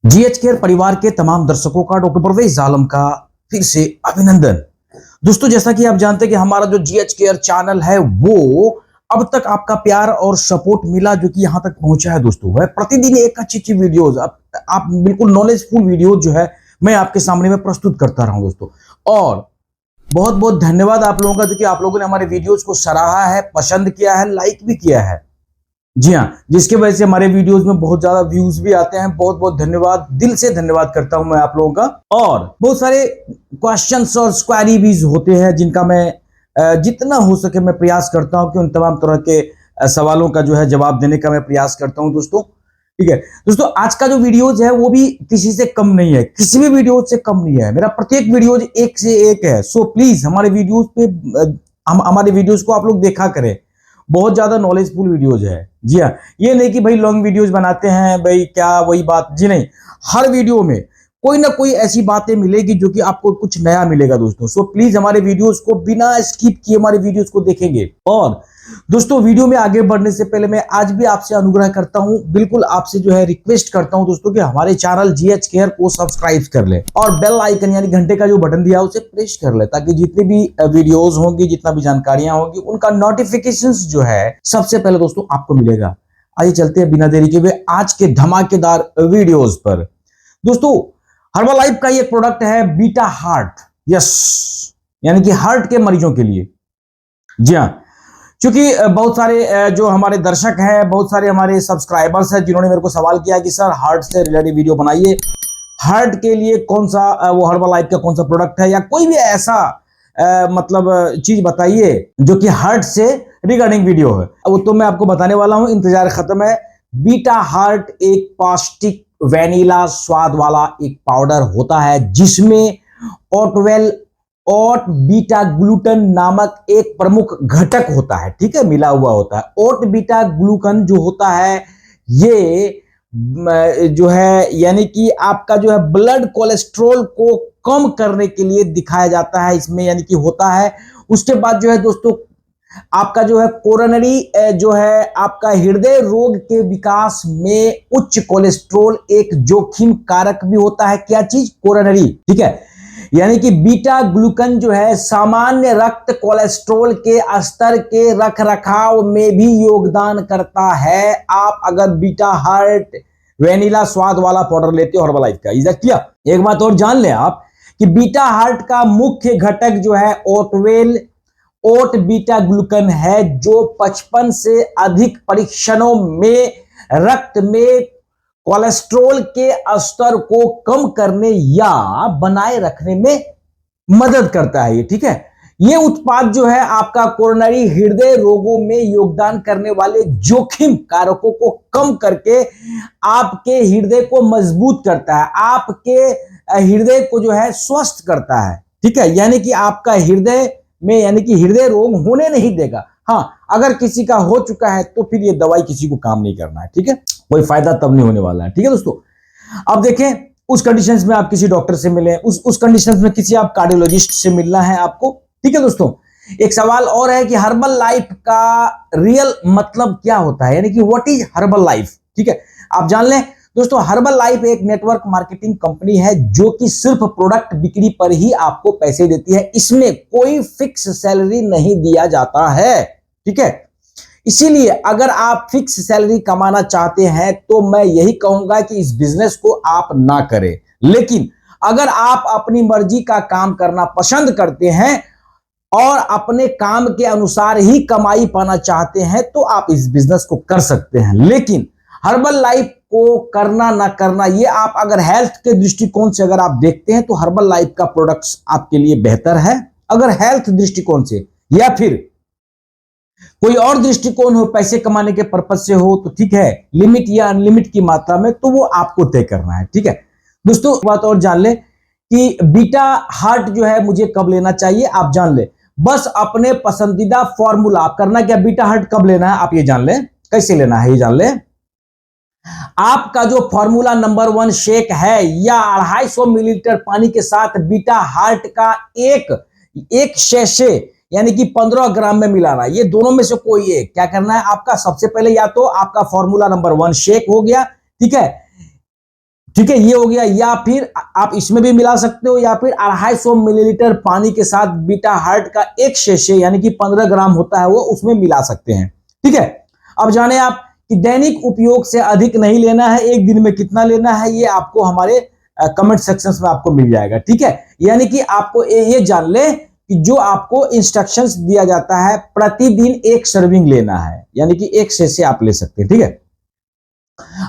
GH care परिवार के तमाम दर्शकों का डॉक्टर परवेज आलम का फिर से अभिनंदन। दोस्तों, जैसा कि आप जानते हैं कि हमारा जो जीएच केयर चैनल है वो अब तक आपका प्यार और सपोर्ट मिला जो कि यहां तक पहुंचा है। दोस्तों, वह प्रतिदिन एक अच्छी वीडियोस आप बिल्कुल नॉलेजफुल वीडियो जो है मैं आपके सामने में प्रस्तुत करता रहा हूं दोस्तों। और बहुत बहुत धन्यवाद आप लोगों का जो कि आप लोगों ने हमारे वीडियोस को सराहा है, पसंद किया है, लाइक भी किया है। जी हाँ, जिसकी वजह से हमारे वीडियोस में बहुत ज्यादा व्यूज भी आते हैं। बहुत बहुत धन्यवाद, दिल से धन्यवाद करता हूं मैं आप लोगों का। और बहुत सारे क्वेश्चंस और क्वेरी भी होते हैं जिनका मैं जितना हो सके मैं प्रयास करता हूं कि उन तमाम तरह के सवालों का जो है जवाब देने का मैं प्रयास करता हूं दोस्तों। ठीक है दोस्तों, आज का जो वीडियोज है वो भी किसी से कम नहीं है, किसी भी वीडियो से कम नहीं है। मेरा प्रत्येक वीडियोज एक से एक है। सो प्लीज हमारे वीडियोज पे हमारे वीडियोज को आप लोग देखा करें। बहुत ज्यादा नॉलेजफुल वीडियोज है। जी हाँ, ये नहीं कि भाई लॉन्ग वीडियोज बनाते हैं भाई क्या वही बात, जी नहीं। हर वीडियो में कोई ना कोई ऐसी बातें मिलेगी जो कि आपको कुछ नया मिलेगा दोस्तों। सो प्लीज हमारे वीडियोस को बिना स्किप किए हमारे वीडियोस को देखेंगे। और दोस्तों, वीडियो में आगे बढ़ने से पहले मैं आज भी आपसे अनुग्रह करता हूं, बिल्कुल आपसे जो है रिक्वेस्ट करता हूं दोस्तों कि हमारे चैनल जीएच केयर को सब्सक्राइब कर ले और बेल आइकन यानी घंटे का जो बटन दिया है उसे प्रेस कर ले, ताकि जितनी भी वीडियोस होंगी, जितना भी जानकारियां होंगी, उनका नोटिफिकेशंस जो है सबसे पहले दोस्तों आपको मिलेगा। आइए चलते हैं बिना देरी के हुए आज के धमाकेदार वीडियोस पर। दोस्तों, हर्बलाइफ का ये प्रोडक्ट है बीटा हार्ट, यस, यानी कि हार्ट के मरीजों के लिए। जी हाँ, क्योंकि बहुत सारे जो हमारे दर्शक हैं, बहुत सारे हमारे सब्सक्राइबर्स हैं जिन्होंने मेरे को सवाल किया कि सर हार्ट से रिलेटेड वीडियो बनाइए, हार्ट के लिए कौन सा वो हर्बलाइफ का कौन सा प्रोडक्ट है या कोई भी ऐसा मतलब चीज बताइए जो कि हार्ट से रिगार्डिंग वीडियो है। वो तो मैं आपको बताने वाला हूं, इंतजार खत्म है। बीटा हार्ट एक पौष्टिक वैनिला स्वाद वाला एक पाउडर होता है जिसमें ओटवेल ओट बीटा ग्लूटन नामक एक प्रमुख घटक होता है। ठीक है, मिला हुआ होता है। ओट बीटा ग्लूकन जो होता है ये जो है यानी कि आपका जो है ब्लड कोलेस्ट्रॉल को कम करने के लिए दिखाया जाता है इसमें, यानी कि होता है। उसके बाद जो है दोस्तों आपका जो है कोरोनरी जो है आपका हृदय रोग के विकास में उच्च कोलेस्ट्रॉल एक जोखिम कारक भी होता है। क्या चीज? कोरोनरी। ठीक है, यानी कि बीटा ग्लूकन जो है सामान्य रक्त कोलेस्ट्रॉल के स्तर के रखरखाव में भी योगदान करता है। आप अगर बीटा हार्ट वेनिला स्वाद वाला पाउडर लेते हो हर्बलाइफ का, इज क्लियर। एक बात और जान लें आप कि बीटा हार्ट का मुख्य घटक जो है ओटवेल ओट बीटा ग्लूकन है, जो 55 से अधिक परीक्षणों में रक्त में कोलेस्ट्रॉल के स्तर को कम करने या बनाए रखने में मदद करता है ये। ठीक है, ये उत्पाद जो है आपका कोरोनरी हृदय रोगों में योगदान करने वाले जोखिम कारकों को कम करके आपके हृदय को मजबूत करता है, आपके हृदय को जो है स्वस्थ करता है। ठीक है, यानी कि आपका हृदय में यानी कि हृदय रोग होने नहीं देगा। हाँ, अगर किसी का हो चुका है तो फिर ये दवाई किसी को काम नहीं करना है। ठीक है, कोई फायदा तब नहीं होने वाला है। ठीक है दोस्तों, अब देखें उस कंडीशंस में आप किसी डॉक्टर से मिले, उस कंडीशंस में किसी आप कार्डियोलॉजिस्ट से मिलना है आपको। ठीक है दोस्तों, एक सवाल और है कि हर्बल लाइफ का रियल मतलब क्या होता है, यानी कि व्हाट इज हर्बल लाइफ। ठीक है, आप जान लें दोस्तों, हर्बल लाइफ एक नेटवर्क मार्केटिंग कंपनी है जो कि सिर्फ प्रोडक्ट बिक्री पर ही आपको पैसे देती है। इसमें कोई फिक्स सैलरी नहीं दिया जाता है। ठीक है, इसीलिए अगर आप फिक्स सैलरी कमाना चाहते हैं तो मैं यही कहूंगा कि इस बिजनेस को आप ना करें। लेकिन अगर आप अपनी मर्जी का काम करना पसंद करते हैं और अपने काम के अनुसार ही कमाई पाना चाहते हैं तो आप इस बिजनेस को कर सकते हैं। लेकिन हर्बल लाइफ को करना ना करना, ये आप अगर हेल्थ के दृष्टिकोण से अगर आप देखते हैं तो हर्बल लाइफ का प्रोडक्ट्स आपके लिए बेहतर है। अगर हेल्थ दृष्टिकोण से या फिर कोई और दृष्टिकोण हो, पैसे कमाने के पर्पज से हो, तो ठीक है, लिमिट या अनलिमिट की मात्रा में तो वो आपको तय करना है। ठीक है दोस्तों, बात और जान ले कि बीटा हार्ट जो है मुझे कब लेना चाहिए, आप जान ले। बस अपने पसंदीदा फॉर्मूला आप करना क्या, बीटा हार्ट कब लेना है आप ये जान ले, कैसे लेना है ये जान ले। आपका जो फॉर्मूला नंबर 1 शेक है या 250 मिलीलीटर पानी के साथ बीटा हार्ट का एक शैशे यानी कि 15 ग्राम में मिलाना, ये दोनों में से कोई एक क्या करना है आपका। सबसे पहले या तो आपका फॉर्मूला नंबर 1 शेक हो गया, ठीक है, ठीक है, ये हो गया। या फिर आप इसमें भी मिला सकते हो, या फिर 250 मिलीलीटर पानी के साथ बीटा हार्ट का एक शेशे यानी कि 15 ग्राम होता है वो उसमें मिला सकते हैं। ठीक है, अब जाने आप कि दैनिक उपयोग से अधिक नहीं लेना है, एक दिन में कितना लेना है ये आपको हमारे कमेंट सेक्शन में आपको मिल जाएगा। ठीक है, यानी कि आपको ये जान ले कि जो आपको इंस्ट्रक्शंस दिया जाता है प्रतिदिन एक सर्विंग लेना है, यानी कि एक शेशे आप ले सकते हैं। ठीक है,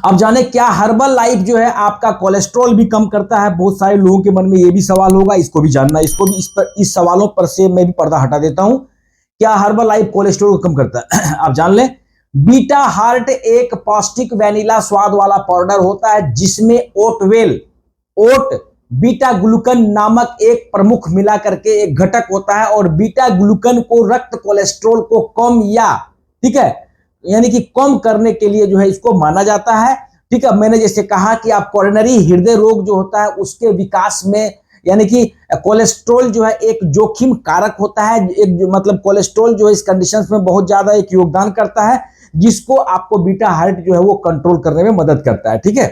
अब जाने क्या हर्बल लाइफ जो है आपका कोलेस्ट्रॉल भी कम करता है। बहुत सारे लोगों के मन में ये भी सवाल होगा, इसको भी जानना, इसको भी इस सवालों पर से मैं भी पर्दा हटा देता हूं। क्या हर्बल लाइफ कोलेस्ट्रॉल को कम करता है? आप जान लें, बीटा हार्ट एक पौष्टिक वैनिला स्वाद वाला पाउडर होता है जिसमें ओट बीटा ग्लूकन नामक एक प्रमुख मिला करके एक घटक होता है, और बीटा ग्लूकन को रक्त कोलेस्ट्रॉल को कम या ठीक है यानी कि कम करने के लिए जो है इसको माना जाता है। ठीक है, मैंने जैसे कहा कि आप कोरोनरी हृदय रोग जो होता है उसके विकास में यानी कि कोलेस्ट्रॉल जो है एक जोखिम कारक होता है, एक मतलब कोलेस्ट्रॉल जो है इस कंडीशंस में बहुत ज्यादा एक योगदान करता है, जिसको आपको बीटा हार्ट जो है वो कंट्रोल करने में मदद करता है। ठीक है,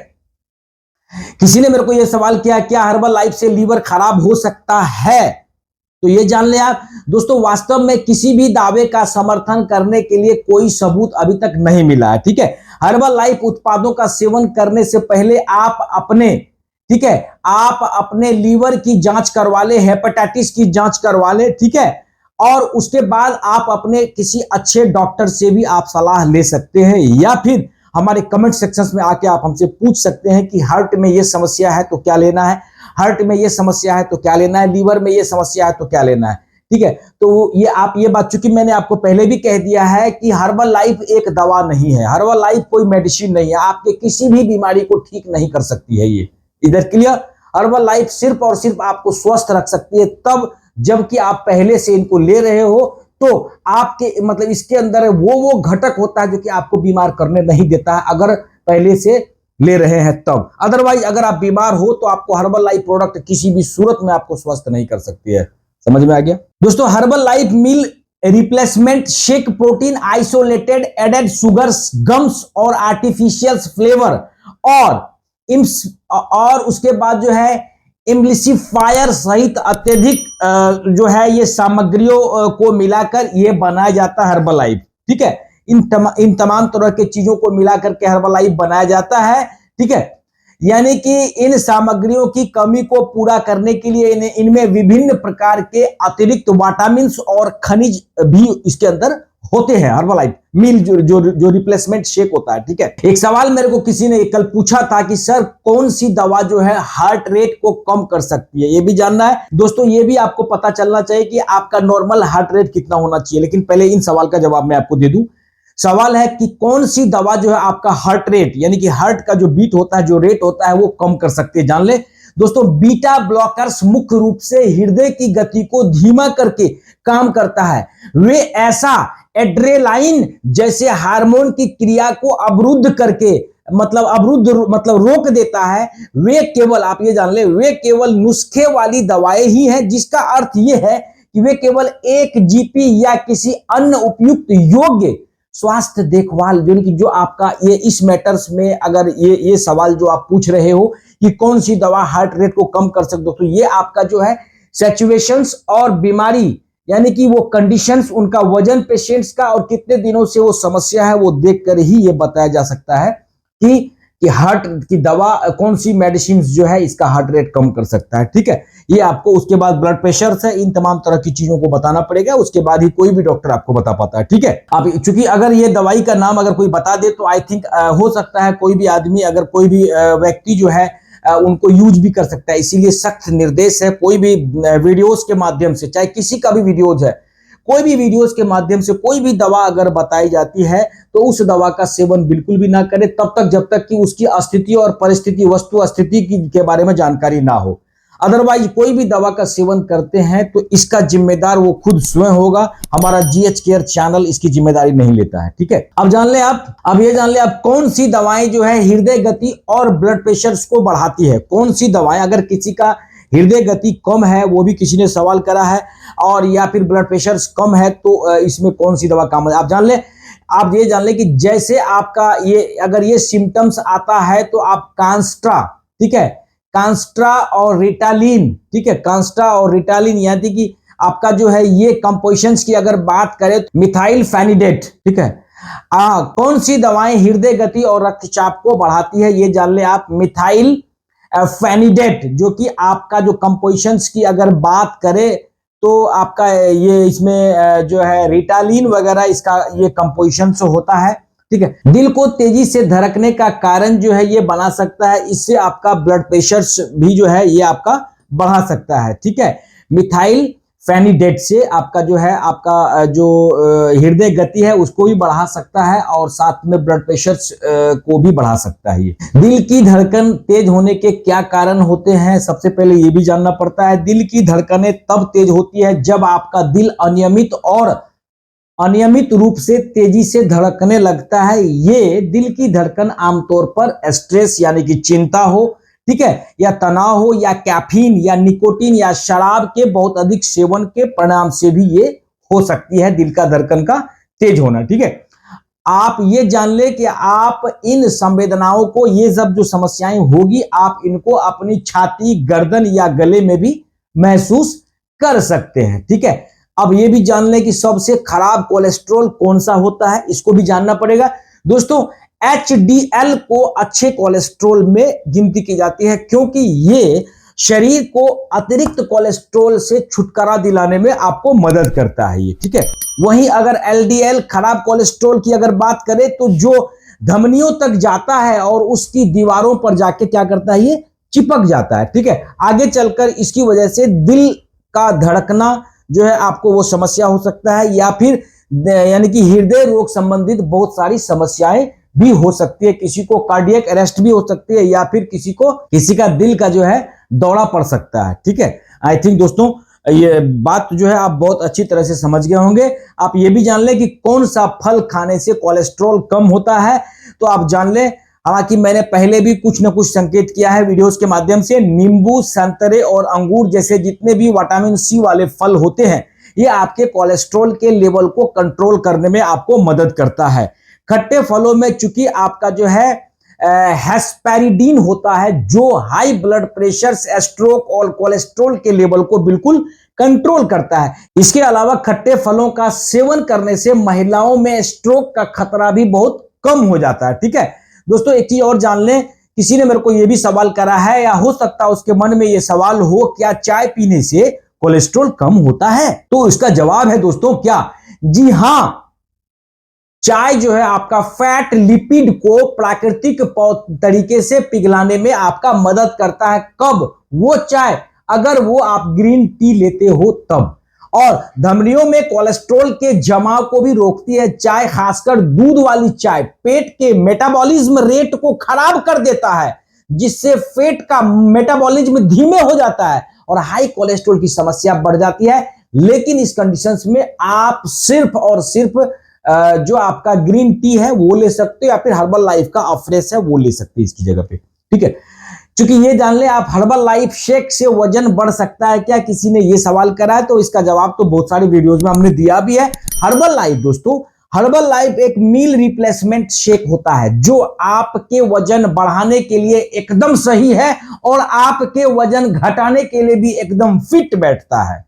किसी ने मेरे को यह सवाल किया, क्या हर्बल लाइफ से लीवर खराब हो सकता है? तो ये जान ले आप दोस्तों, वास्तव में किसी भी दावे का समर्थन करने के लिए कोई सबूत अभी तक नहीं मिला है। ठीक है, हर्बल लाइफ उत्पादों का सेवन करने से पहले आप अपने लीवर की जांच करवा ले, हेपेटाइटिस की जांच करवा ले। ठीक है, और उसके बाद आप अपने किसी अच्छे डॉक्टर से भी आप सलाह ले सकते हैं, या फिर हमारे कमेंट सेक्शन में आके आप हमसे पूछ सकते हैं कि हार्ट में ये समस्या है तो क्या लेना है, हार्ट में ये समस्या है तो क्या लेना है, लीवर में ये समस्या है तो क्या लेना है। ठीक है, तो ये बात चूंकि मैंने आपको पहले भी कह दिया है कि हर्बल लाइफ एक दवा नहीं है, हर्बल लाइफ कोई मेडिसिन नहीं है, आपके किसी भी बीमारी को ठीक नहीं कर सकती है। ये इधर क्लियर, हर्बल लाइफ सिर्फ और सिर्फ आपको स्वस्थ रख सकती है तब जबकि आप पहले से इनको ले रहे हो, तो आपके मतलब इसके अंदर वो घटक होता है जो कि आपको बीमार करने नहीं देता है अगर पहले से ले रहे हैं तब। अदरवाइज अगर आप बीमार हो तो आपको हर्बल लाइफ प्रोडक्ट किसी भी सूरत में आपको स्वस्थ नहीं कर सकती है। समझ में आ गया दोस्तों? Herbalife meal replacement shake protein isolated added sugars gums और आर्टिफिशियल फ्लेवर और उसके बाद जो है एम्प्लीफायर सहित अत्यधिक जो है ये सामग्रियों को मिलाकर ये बनाया जाता है हर्बल लाइफ। ठीक है, इन तमाम तरह के चीजों को मिलाकर के हर्बल लाइफ बनाया जाता है। ठीक है, यानी कि इन सामग्रियों की कमी को पूरा करने के लिए इनमें विभिन्न प्रकार के अतिरिक्त विटामिन और खनिज भी इसके अंदर होते हैं। हर्बल लाइफ मील जो रिप्लेसमेंट शेक होता है। ठीक है, एक सवाल मेरे को किसी ने कल पूछा था कि सर कौन सी दवा जो है हार्ट रेट को कम कर सकती है, ये भी जानना है दोस्तों। ये भी आपको पता चलना चाहिए कि आपका नॉर्मल हार्ट रेट कितना होना चाहिए, लेकिन पहले इन सवाल का जवाब मैं आपको दे दूं। सवाल है कि कौन सी दवा जो है आपका हार्ट रेट यानी कि हार्ट का जो बीट होता है, जो रेट होता है, वो कम कर सकती है। जान ले दोस्तों, बीटा ब्लॉकर्स मुख्य रूप से हृदय की गति को धीमा करके काम करता है। वे ऐसा एड्रेनालाइन जैसे हार्मोन की क्रिया को अवरुद्ध करके मतलब रोक देता है। वे केवल, आप ये जान ले, वे केवल नुस्खे वाली दवाएं ही हैं, जिसका अर्थ ये है कि वे केवल एक जीपी या किसी अन्य उपयुक्त योग्य स्वास्थ्य देखभाल जो आपका ये इस मैटर्स में अगर ये सवाल जो आप पूछ रहे हो कि कौन सी दवा हार्ट रेट को कम कर सकते हो, तो ये आपका जो है सिचुएशंस और बीमारी यानी कि वो कंडीशंस, उनका वजन पेशेंट्स का और कितने दिनों से वो समस्या है, वो देखकर ही ये बताया जा सकता है कि हार्ट की दवा कौन सी मेडिसिन जो है इसका हार्ट रेट कम कर सकता है। ठीक है, ये आपको उसके बाद ब्लड प्रेशर से इन तमाम तरह की चीजों को बताना पड़ेगा, उसके बाद ही कोई भी डॉक्टर आपको बता पाता है। ठीक है, आप चूंकि अगर ये दवाई का नाम अगर कोई बता दे तो आई थिंक हो सकता है कोई भी आदमी, अगर कोई भी व्यक्ति जो है उनको यूज भी कर सकता है। इसीलिए सख्त निर्देश है, कोई भी वीडियोस के माध्यम से, चाहे किसी का भी वीडियोज है, कोई भी वीडियोस के माध्यम से कोई भी दवा अगर बताई जाती है तो उस दवा का सेवन बिल्कुल भी ना करें तब तक जब तक कि उसकी अस्तित्व और परिस्थिति, वस्तु स्थिति के बारे में जानकारी ना हो। अदरवाइज कोई भी दवा का सेवन करते हैं तो इसका जिम्मेदार वो खुद स्वयं होगा, हमारा जीएच केयर चैनल इसकी जिम्मेदारी नहीं लेता है। ठीक है, अब ये जान ले आप कौन सी दवाएं जो है हृदय गति और ब्लड प्रेशर को बढ़ाती है। कौन सी दवाएं, अगर किसी का हृदय गति कम है, वो भी किसी ने सवाल करा है, और या फिर ब्लड प्रेशर कम है, तो इसमें कौन सी दवा काम है। आप ये जान ले कि जैसे आपका ये अगर ये सिम्टम्स आता है तो आप कांस्ट्रा ठीक है, कांस्ट्रा और रिटालिन, ठीक है, कांस्ट्रा और रिटालिन, यानी कि आपका जो है ये कंपोजिशंस की अगर बात करें तो मिथाइल फेनिडेट, ठीक है। कौन सी दवाएं हृदय गति और रक्तचाप को बढ़ाती है, ये जान ले आप। मिथाइल फेनिडेट, जो कि आपका जो कंपोजिशंस की अगर बात करें तो आपका ये इसमें जो है रिटालिन वगैरह इसका ये कंपोजिशंस होता है, ठीक है। दिल को तेजी से धड़कने का कारण जो है ये बना सकता है, इससे आपका ब्लड प्रेशर भी जो है ये आपका बढ़ा सकता है, ठीक है। मिथाइल फेनिडेट से आपका जो है आपका जो हृदय गति है उसको भी बढ़ा सकता है और साथ में ब्लड प्रेशर को भी बढ़ा सकता है। ये दिल की धड़कन तेज होने के क्या कारण होते हैं, सबसे पहले ये भी जानना पड़ता है। दिल की धड़कनें तब तेज होती है जब आपका दिल अनियमित रूप से तेजी से धड़कने लगता है। ये दिल की धड़कन आमतौर पर स्ट्रेस यानी कि चिंता हो, ठीक है, या तनाव हो, या कैफीन या निकोटीन या शराब के बहुत अधिक सेवन के परिणाम से भी ये हो सकती है, दिल का धड़कन का तेज होना, ठीक है। आप ये जान ले कि आप इन संवेदनाओं को, ये सब जो समस्याएं होगी, आप इनको अपनी छाती, गर्दन या गले में भी महसूस कर सकते हैं, ठीक है। अब ये भी जान ले कि सबसे खराब कोलेस्ट्रॉल कौन सा होता है, इसको भी जानना पड़ेगा दोस्तों। HDL को अच्छे कोलेस्ट्रॉल में गिनती की जाती है, क्योंकि ये शरीर को अतिरिक्त कोलेस्ट्रॉल से छुटकारा दिलाने में आपको मदद करता है ये, ठीक है। वहीं अगर LDL खराब कोलेस्ट्रॉल की अगर बात करें तो जो धमनियों तक जाता है और उसकी दीवारों पर जाके क्या करता है, ये चिपक जाता है, ठीक है। आगे चलकर इसकी वजह से दिल का धड़कना जो है आपको वो समस्या हो सकता है, या फिर यानी कि हृदय रोग संबंधित बहुत सारी समस्याएं भी हो सकती है। किसी को कार्डियक अरेस्ट भी हो सकती है, या फिर किसी का दिल का जो है दौरा पड़ सकता है, ठीक है। आई थिंक दोस्तों ये बात जो है आप बहुत अच्छी तरह से समझ गए होंगे। आप ये भी जान लें कि कौन सा फल खाने से कोलेस्ट्रॉल कम होता है, तो आप जान लें, हालांकि मैंने पहले भी कुछ न कुछ संकेत किया है वीडियोस के माध्यम से। नींबू, संतरे और अंगूर जैसे जितने भी विटामिन सी वाले फल होते हैं, ये आपके कोलेस्ट्रॉल के लेवल को कंट्रोल करने में आपको मदद करता है। खट्टे फलों में चूंकि आपका जो है हेस्पेरिडीन होता है, जो हाई ब्लड प्रेशर, स्ट्रोक और कोलेस्ट्रॉल के लेवल को बिल्कुल कंट्रोल करता है। इसके अलावा खट्टे फलों का सेवन करने से महिलाओं में स्ट्रोक का खतरा भी बहुत कम हो जाता है, ठीक है दोस्तों। एक चीज और जान लें, किसी ने मेरे को यह भी सवाल करा है, या हो सकता है उसके मन में यह सवाल हो, क्या चाय पीने से कोलेस्ट्रॉल कम होता है? तो इसका जवाब है दोस्तों, क्या? जी हां, चाय जो है आपका फैट लिपिड को प्राकृतिक तरीके से पिघलाने में आपका मदद करता है। कब? वो चाय अगर वो आप ग्रीन टी लेते हो तब। और धमनियों में कोलेस्ट्रॉल के जमाव को भी रोकती है चाय, खासकर दूध वाली चाय पेट के मेटाबॉलिज्म रेट को खराब कर देता है, जिससे फैट का मेटाबॉलिज्म धीमे हो जाता है और हाई कोलेस्ट्रॉल की समस्या बढ़ जाती है। लेकिन इस कंडीशंस में आप सिर्फ और सिर्फ जो आपका ग्रीन टी है वो ले सकते हो, या फिर हर्बल लाइफ का अफ्रेश है वो ले सकते हैं इसकी जगह पे, ठीक है। क्योंकि ये जान ले आप, हर्बल लाइफ शेक से वजन बढ़ सकता है क्या, किसी ने ये सवाल करा है, तो इसका जवाब तो बहुत सारी वीडियोस में हमने दिया भी है। हर्बल लाइफ दोस्तों, हर्बल लाइफ एक मील रिप्लेसमेंट शेक होता है जो आपके वजन बढ़ाने के लिए एकदम सही है और आपके वजन घटाने के लिए भी एकदम फिट बैठता है।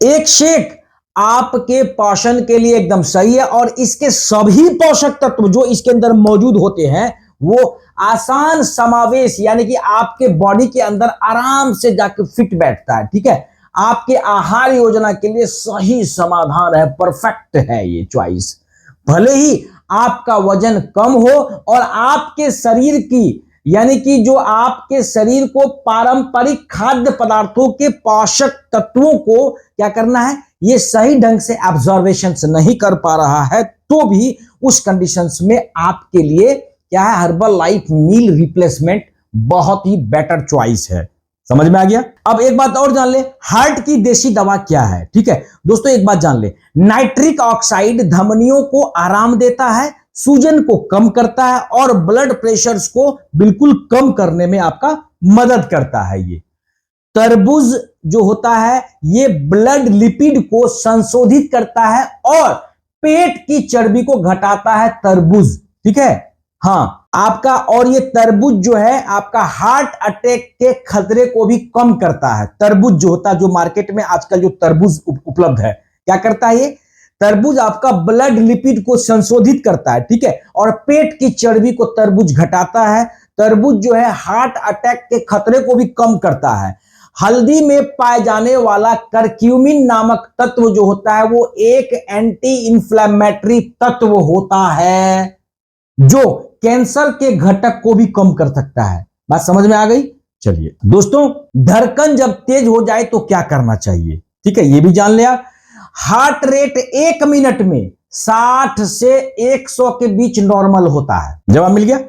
एक शेक आपके पोषण के लिए एकदम सही है और इसके सभी पोषक तत्व जो इसके अंदर मौजूद होते हैं वो आसान समावेश, यानी कि आपके बॉडी के अंदर आराम से जाकर फिट बैठता है, ठीक है। आपके आहार योजना के लिए सही समाधान है, परफेक्ट है ये चॉइस। भले ही आपका वजन कम हो और आपके शरीर की, यानी कि जो आपके शरीर को पारंपरिक खाद्य पदार्थों के पोषक तत्वों को क्या करना है, ये सही ढंग से ऑब्जर्वेशन नहीं कर पा रहा है, तो भी उस कंडीशंस में आपके लिए क्या है, हर्बल लाइफ मील रिप्लेसमेंट बहुत ही बेटर चॉइस है। समझ में आ गया? अब एक बात और जान ले, हार्ट की देसी दवा क्या है, ठीक है दोस्तों। एक बात जान ले, नाइट्रिक ऑक्साइड धमनियों को आराम देता है, सूजन को कम करता है और ब्लड प्रेशर को बिल्कुल कम करने में आपका मदद करता है। ये तरबूज जो होता है ये ब्लड लिपिड को संशोधित करता है और पेट की चर्बी को घटाता है तरबूज, ठीक है। हाँ, आपका, और ये तरबूज जो है आपका हार्ट अटैक के खतरे को भी कम करता है। तरबूज जो होता है, जो मार्केट में आजकल जो तरबूज उपलब्ध है, क्या करता है ये तरबूज? आपका ब्लड लिपिड को संशोधित करता है, ठीक है, और पेट की चर्बी को तरबूज घटाता है। तरबूज जो है हार्ट अटैक के खतरे को भी कम करता है। हल्दी में पाए जाने वाला करक्यूमिन नामक तत्व जो होता है वो एक एंटी इंफ्लेमेटरी तत्व होता है जो कैंसर के घटक को भी कम कर सकता है। बात समझ में आ गई? चलिए दोस्तों, धड़कन जब तेज हो जाए तो क्या करना चाहिए, ठीक है, ये भी जान लिया। हार्ट रेट 1 मिनट में 60 से 100 के बीच नॉर्मल होता है। जवाब मिल गया।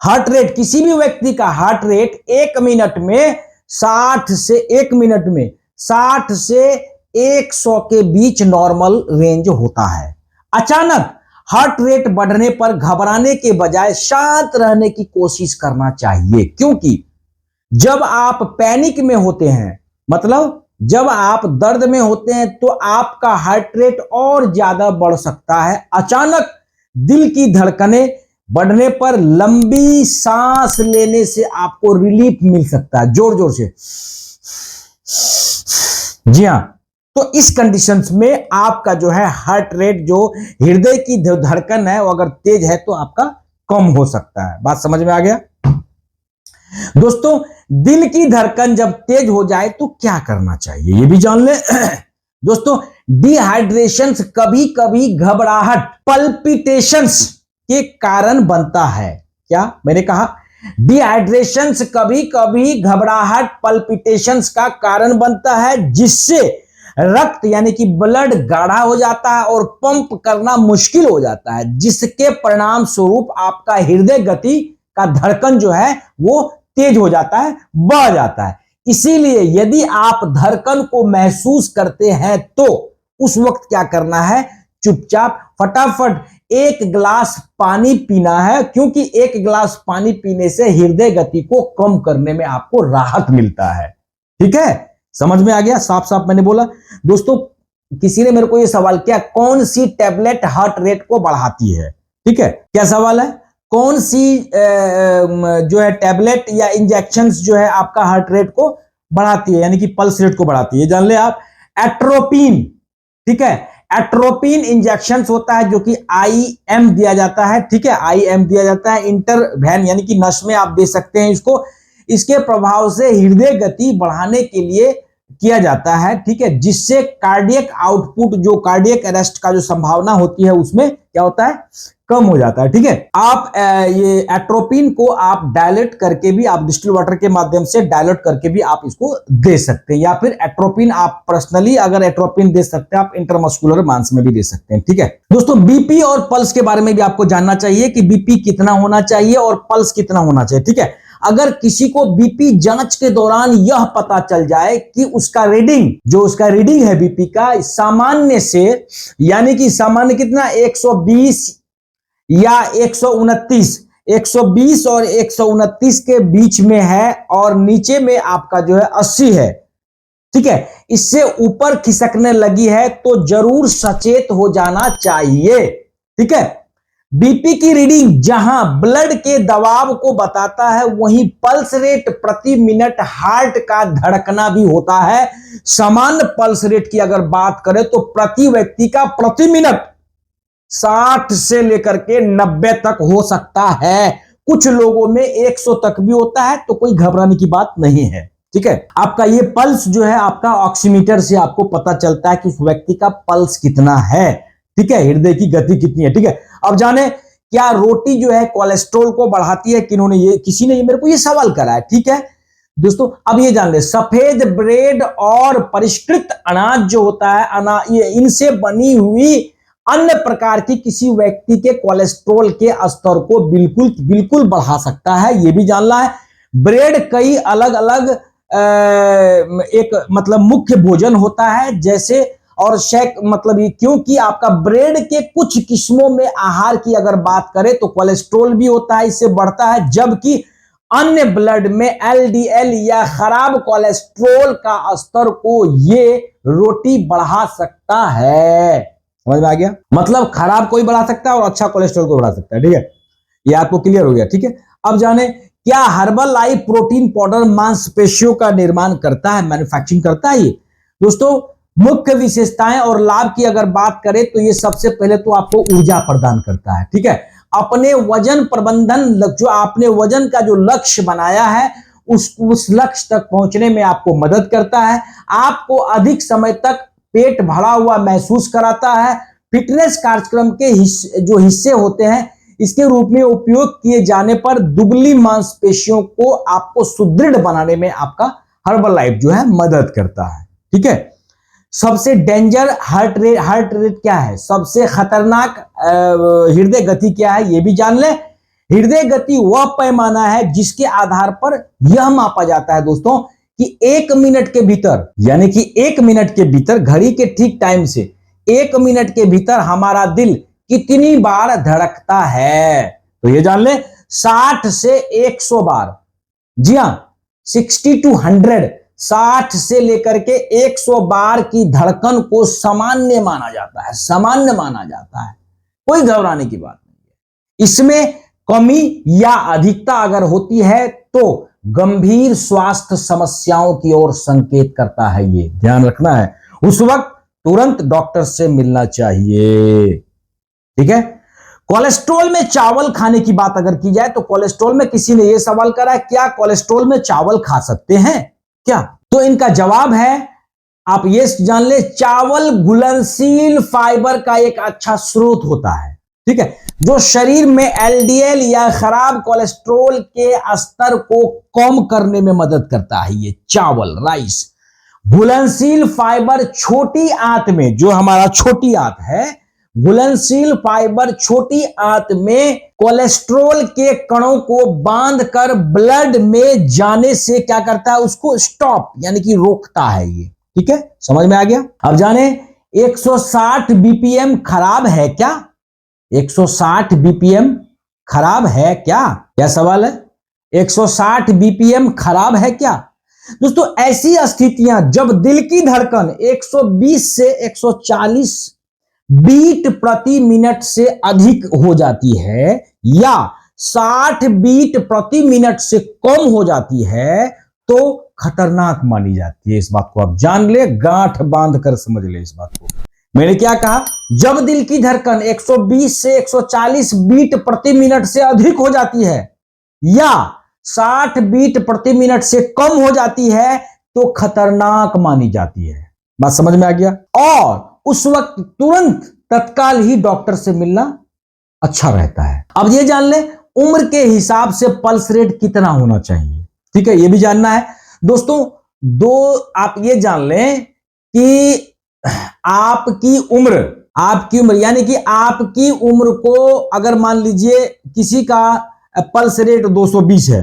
हार्ट रेट, किसी भी व्यक्ति का हार्ट रेट 1 मिनट में 60 से 1 मिनट में 60 से 100 के बीच नॉर्मल रेंज होता है। अचानक हार्ट रेट बढ़ने पर घबराने के बजाय शांत रहने की कोशिश करना चाहिए, क्योंकि जब आप पैनिक में होते हैं, मतलब जब आप दर्द में होते हैं, तो आपका हार्ट रेट और ज्यादा बढ़ सकता है। अचानक दिल की धड़कनें बढ़ने पर लंबी सांस लेने से आपको रिलीफ मिल सकता है, जोर जोर से। जी हां, तो इस कंडीशंस में आपका जो है हार्ट रेट, जो हृदय की धड़कन है, वो अगर तेज है तो आपका कम हो सकता है। बात समझ में आ गया दोस्तों? दिल की धड़कन जब तेज हो जाए तो क्या करना चाहिए, ये भी जान ले। दोस्तों, डिहाइड्रेशन कभी कभी घबराहट, पल्पिटेशंस के कारण बनता है। क्या मैंने कहा? डिहाइड्रेशन कभी कभी घबराहट, पल्पिटेशंस का कारण बनता है, जिससे रक्त यानी कि ब्लड गाढ़ा हो जाता है और पंप करना मुश्किल हो जाता है, जिसके परिणाम स्वरूप आपका हृदय गति का धड़कन जो है वो तेज हो जाता है, बढ़ जाता है। इसीलिए यदि आप धड़कन को महसूस करते हैं तो उस वक्त क्या करना है? चुपचाप फटाफट 1 गिलास पानी पीना है, क्योंकि 1 गिलास पानी पीने से हृदय गति को कम करने में आपको राहत मिलता है। ठीक है, समझ में आ गया? साफ साफ मैंने बोला। दोस्तों, किसी ने मेरे को यह सवाल किया, कौन सी टैबलेट हार्ट रेट को बढ़ाती है? ठीक है, क्या सवाल है? कौन सी जो है टैबलेट या इंजेक्शंस जो है आपका हार्ट रेट को बढ़ाती है, यानी कि पल्स रेट को बढ़ाती है? जान ले आप, एट्रोपिन। ठीक है, एट्रोपिन इंजेक्शंस होता है जो कि IM दिया जाता है। ठीक है, IM दिया जाता है, इंटरवेन यानी कि नस में आप दे सकते हैं इसको। इसके प्रभाव से हृदय गति बढ़ाने के लिए किया जाता है। ठीक है, जिससे कार्डियक आउटपुट, जो कार्डियक अरेस्ट का जो संभावना होती है उसमें क्या होता है? कम हो जाता है। ठीक है, आप ये एट्रोपिन को आप डायलेट करके भी, आप डिस्टिल वाटर के माध्यम से डायलेट करके भी आप इसको दे सकते हैं, या फिर एट्रोपिन आप पर्सनली अगर एट्रोपिन दे सकते हैं, आप इंटरमस्कुलर मांस में भी दे सकते हैं। ठीक है दोस्तों, बीपी और पल्स के बारे में भी आपको जानना चाहिए कि बीपी कितना होना चाहिए और पल्स कितना होना चाहिए। ठीक है, अगर किसी को बीपी जांच के दौरान यह पता चल जाए कि उसका रीडिंग, जो उसका रीडिंग है बीपी का, सामान्य से, यानी कि सामान्य कितना, 120 या 129, 120 और 129 के बीच में है, और नीचे में आपका जो है 80 है, ठीक है, इससे ऊपर खिसकने लगी है, तो जरूर सचेत हो जाना चाहिए। ठीक है, बीपी की रीडिंग जहां ब्लड के दबाव को बताता है, वहीं पल्स रेट प्रति मिनट हार्ट का धड़कना भी होता है। सामान्य पल्स रेट की अगर बात करें तो प्रति व्यक्ति का प्रति मिनट 60 से लेकर के 90 तक हो सकता है। कुछ लोगों में 100 तक भी होता है, तो कोई घबराने की बात नहीं है। ठीक है, आपका ये पल्स जो है आपका ऑक्सीमीटर से आपको पता चलता है कि उस व्यक्ति का पल्स कितना है। ठीक है, हृदय की गति कितनी है। ठीक है, अब जाने क्या रोटी जो है कोलेस्ट्रॉल को बढ़ाती है? किसी ने मेरे को ये सवाल करा है। ठीक है दोस्तों, अब ये जान ले, सफेद ब्रेड और परिष्कृत अनाज जो होता है, ये इनसे बनी हुई अन्य प्रकार की किसी व्यक्ति के कोलेस्ट्रॉल के स्तर को बिल्कुल बिल्कुल बढ़ा सकता है, ये भी जानना है। ब्रेड कई अलग अलग एक मतलब मुख्य भोजन होता है, जैसे और शेक, मतलब ये क्योंकि आपका ब्रेड के कुछ किस्मों में आहार की अगर बात करें तो कोलेस्ट्रॉल भी होता है, इससे बढ़ता है, जबकि अन्य ब्लड में LDL या खराब कोलेस्ट्रॉल का स्तर को ये रोटी बढ़ा सकता है। समझ में आ गया? मतलब खराब कोई बढ़ा सकता है और अच्छा कोलेस्ट्रॉल को बढ़ा सकता है। ठीक है, ये आपको क्लियर हो गया, ठीक है। अब जाने क्या हर्बल लाइफ प्रोटीन पाउडर मांसपेशियों का निर्माण करता है, मैन्युफैक्चरिंग करता है। ये दोस्तों मुख्य विशेषताएं और लाभ की अगर बात करें तो ये सबसे पहले तो आपको ऊर्जा प्रदान करता है, ठीक है। अपने वजन प्रबंधन, जो आपने वजन का जो लक्ष्य बनाया है उस लक्ष्य तक पहुंचने में आपको मदद करता है। आपको अधिक समय तक पेट भरा हुआ महसूस कराता है। फिटनेस कार्यक्रम के जो हिस्से होते हैं इसके रूप में उपयोग किए जाने पर दुबली मांसपेशियों को आपको सुदृढ़ बनाने में आपका हर्बल लाइफ जो है मदद करता है, ठीक है। सबसे डेंजर हार्ट रेट क्या है, सबसे खतरनाक हृदय गति क्या है, ये भी जान ले। हृदय गति वह पैमाना है जिसके आधार पर यह मापा जाता है दोस्तों कि 1 मिनट के भीतर, यानी कि 1 मिनट के भीतर घड़ी के ठीक टाइम से 1 मिनट के भीतर हमारा दिल कितनी बार धड़कता है। तो ये जान ले 60 से 100 बार, जी हां 60 to 100, 60 से लेकर के 100 बार की धड़कन को सामान्य माना जाता है, सामान्य माना जाता है, कोई घबराने की बात नहीं है। इसमें कमी या अधिकता अगर होती है तो गंभीर स्वास्थ्य समस्याओं की ओर संकेत करता है, ये ध्यान रखना है। उस वक्त तुरंत डॉक्टर से मिलना चाहिए, ठीक है। कोलेस्ट्रॉल में चावल खाने की बात अगर की जाए तो कोलेस्ट्रॉल में किसी ने यह सवाल करा है क्या कोलेस्ट्रॉल में चावल खा सकते हैं क्या, तो इनका जवाब है आप ये जान ले, चावल घुलनशील फाइबर का एक अच्छा स्रोत होता है, ठीक है, जो शरीर में एलडीएल या खराब कोलेस्ट्रॉल के स्तर को कम करने में मदद करता है। ये चावल, राइस, घुलनशील फाइबर छोटी आंत में, जो हमारा छोटी आंत है, घुलनशील फाइबर छोटी आंत में कोलेस्ट्रॉल के कणों को बांधकर ब्लड में जाने से क्या करता है, उसको स्टॉप यानी कि रोकता है ये, ठीक है, समझ में आ गया। अब जाने 160 बीपीएम खराब है क्या, 160 बीपीएम खराब है क्या, क्या सवाल है, 160 बीपीएम खराब है क्या। दोस्तों ऐसी स्थितियां जब दिल की धड़कन 120 से 140 बीट प्रति मिनट से अधिक हो जाती है या 60 बीट प्रति मिनट से कम हो जाती है तो खतरनाक मानी जाती है। इस बात को आप जान ले, गांठ बांध कर समझ ले इस बात को। मैंने क्या कहा, जब दिल की धड़कन 120 से 140 बीट प्रति मिनट से अधिक हो जाती है या 60 बीट प्रति मिनट से कम हो जाती है तो खतरनाक मानी जाती है। बात समझ में आ गया। और उस वक्त तुरंत तत्काल ही डॉक्टर से मिलना अच्छा रहता है। अब ये जान ले उम्र के हिसाब से पल्स रेट कितना होना चाहिए, ठीक है, ये भी जानना है दोस्तों। आप ये जान लें कि आपकी उम्र यानी कि आपकी उम्र को अगर मान लीजिए किसी का पल्स रेट 220 है,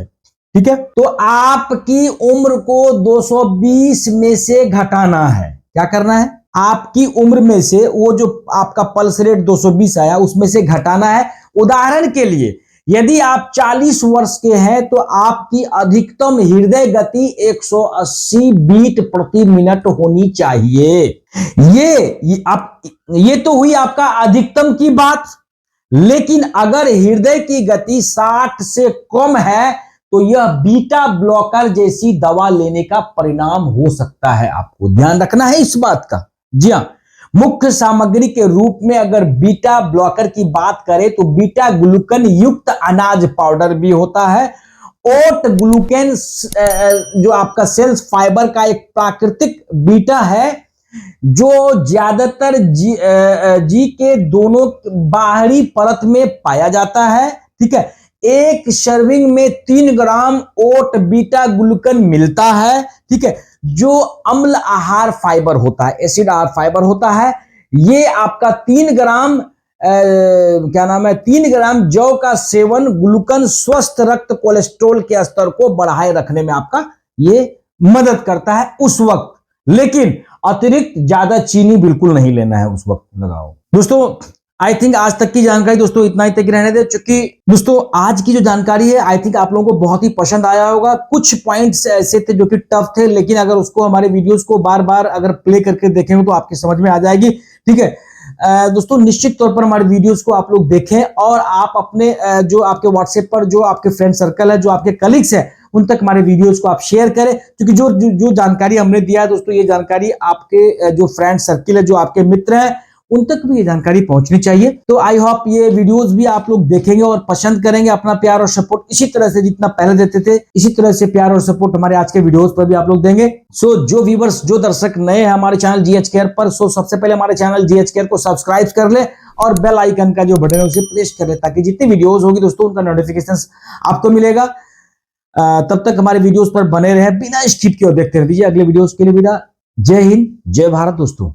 ठीक है, तो आपकी उम्र को 220 में से घटाना है। क्या करना है, आपकी उम्र में से वो जो आपका पल्स रेट 220 आया उसमें से घटाना है। उदाहरण के लिए यदि आप 40 वर्ष के हैं तो आपकी अधिकतम हृदय गति 180 बीट प्रति मिनट होनी चाहिए। ये तो हुई आपका अधिकतम की बात, लेकिन अगर हृदय की गति 60 से कम है तो यह बीटा ब्लॉकर जैसी दवा लेने का परिणाम हो सकता है। आपको ध्यान रखना है इस बात का। जी हां, मुख्य सामग्री के रूप में अगर बीटा ब्लॉकर की बात करें तो बीटा ग्लूकन युक्त अनाज पाउडर भी होता है। ओट ग्लूकेन जो आपका सेल्स फाइबर का एक प्राकृतिक बीटा है जो ज्यादातर जी के दोनों बाहरी परत में पाया जाता है, ठीक है। एक सर्विंग में 3 ग्राम ओट बीटा ग्लूकन मिलता है, ठीक है, जो अम्ल आहार फाइबर होता है, एसिड आहार फाइबर होता है। ये आपका 3 ग्राम 3 ग्राम जौ का सेवन ग्लूकन स्वस्थ रक्त कोलेस्ट्रॉल के स्तर को बढ़ाए रखने में आपका ये मदद करता है उस वक्त, लेकिन अतिरिक्त ज्यादा चीनी बिल्कुल नहीं लेना है उस वक्त लगाओ। दोस्तों आई थिंक आज तक की जानकारी दोस्तों इतना ही तक रहने दे, चूंकि दोस्तों आज की जो जानकारी है आई थिंक आप लोगों को बहुत ही पसंद आया होगा। कुछ पॉइंट्स ऐसे थे जो कि टफ थे, लेकिन अगर उसको हमारे वीडियोस को बार बार अगर प्ले करके देखेंगे तो आपकी समझ में आ जाएगी, ठीक है। दोस्तों निश्चित तौर पर हमारे वीडियोस को आप लोग देखें और आप अपने जो आपके व्हाट्सएप पर जो आपके फ्रेंड सर्कल है, जो आपके कलीग्स है, उन तक हमारे वीडियोस को आप शेयर करें, क्योंकि जो जानकारी हमने दिया है दोस्तों, ये जानकारी आपके जो फ्रेंड सर्किल है, जो आपके मित्र हैं, उन तक भी ये जानकारी पहुंचनी चाहिए। तो आई होप ये वीडियोस भी आप लोग देखेंगे और पसंद करेंगे। अपना प्यार और सपोर्ट इसी तरह से जितना पहले देते थे, इसी तरह से प्यार और सपोर्ट हमारे आज के वीडियोस पर भी आप लोग देंगे। सो जो व्यूवर्स, जो दर्शक नए हैं हमारे चैनल जीएच केयर पर, सो सबसे पहले हमारे चैनल जीएच केयर को सब्सक्राइब कर ले और बेल आइकन का जो बटन है उसे प्रेस कर ले, ताकि जितनी वीडियोस होगी दोस्तों उनका नोटिफिकेशन आपको मिलेगा। तब तक हमारे वीडियोस पर बने रहे बिना स्किप किए, देखते रहिए। अगले वीडियोस के लिए विदा। जय हिंद, जय भारत दोस्तों।